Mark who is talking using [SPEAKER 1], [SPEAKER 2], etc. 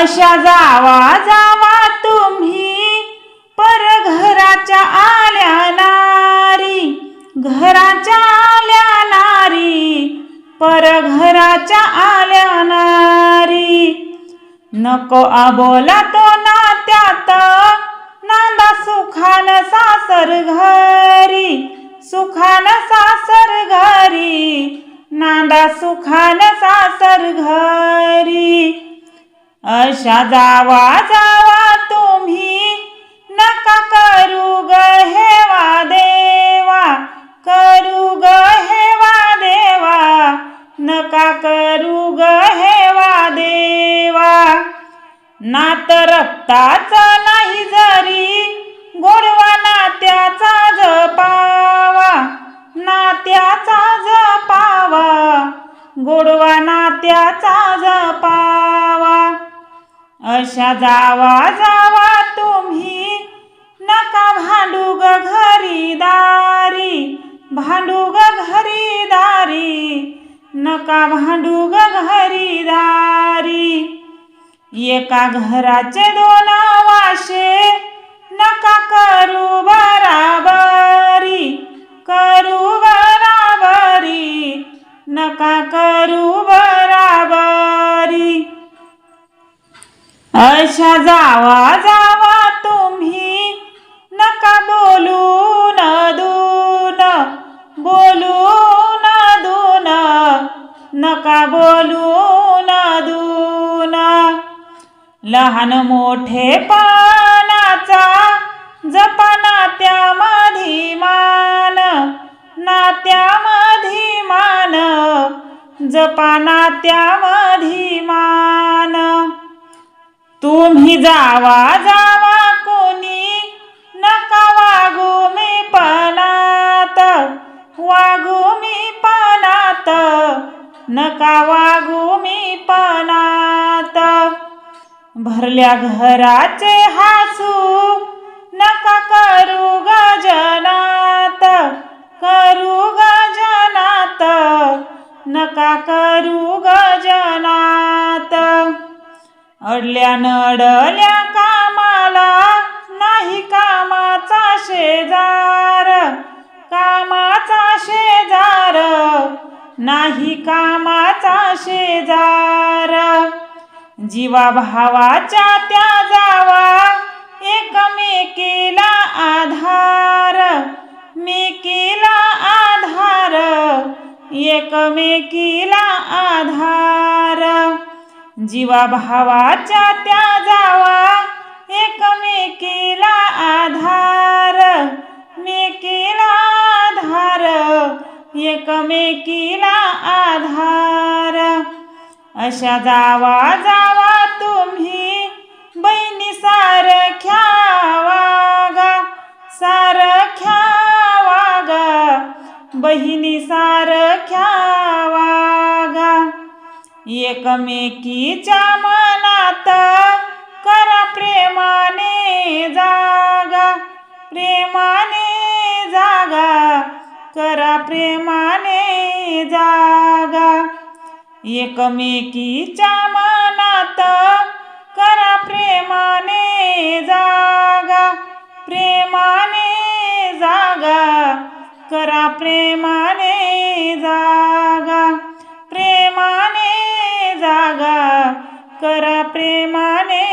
[SPEAKER 1] अशा जावा जावा तुम्ही परघराच्या आल्या नारी, घराच्या आल्या नारी, परघराच्या आल्या नारी. नको आबोला तो नात्यात, नांदा सुखान सासर घरी, सुखान सासर घरी, नांदा सुखान सासर घरी. अशा जावा जावा तुम्ही नका करू ग हेवा देवा, करू ग हेवा देवा, नका करू ग हेवा देवा. नात रक्ताचा नाही जरी, गोडवा नात्याचा जपावा, नात्याचा जपावा, गोडवा नात्याचा जपावा. अशा जावा जावा तुम्ही नका भांडू ग घरी दारी, भांडू ग घरी दारी, नका भांडू ग घरी दारी. एका घराचे दोन वाशे नका करू बराबरी, करू बराबरी, नका करू बराबरी. अशा जावा जावा तुम्ही नका बोलू न दून, बोलू न दून, नका बोलू न दून. लहान मोठेपणाचा जपा नात्यामधी मान, नात्यामधी मान, जपा नात्यामधी मान. तुम्ही जावा जावा कोणी नका वागू मी पणात, वागू मी पणात, नका वागू मी पणात. भरल्या घराचे हासू नका करू गजनात, करू गजनात, नका करू गजनात. अडल्या नडल्या कामाला नाही कामाचा शेजार, कामाचा शेजार, नाही कामाचा शेजार. जीवा भावाच्या त्या जावा एकमेकीला आधार, मेकीला आधार, एकमेकीला आधार. जीवा भावाच्या त्या जावा एकमेकीला आधार, मेकीला आधार, एकमेकीला आधार. अशा जावा जावा तुम्ही बहिणी सारख्या वागा, सारख्या वागा, बहिणी सारख्या वागा. एकमेकीच्या मनात करा प्रेमाने जागा, प्रेमाने जागा, करा प्रेमाने जागा. एकमेकीच्या मनात करा प्रेमाने जागा, प्रेमाने जागा, करा प्रेमाने जागा, प्रेमाने जागा, करा प्रेमाने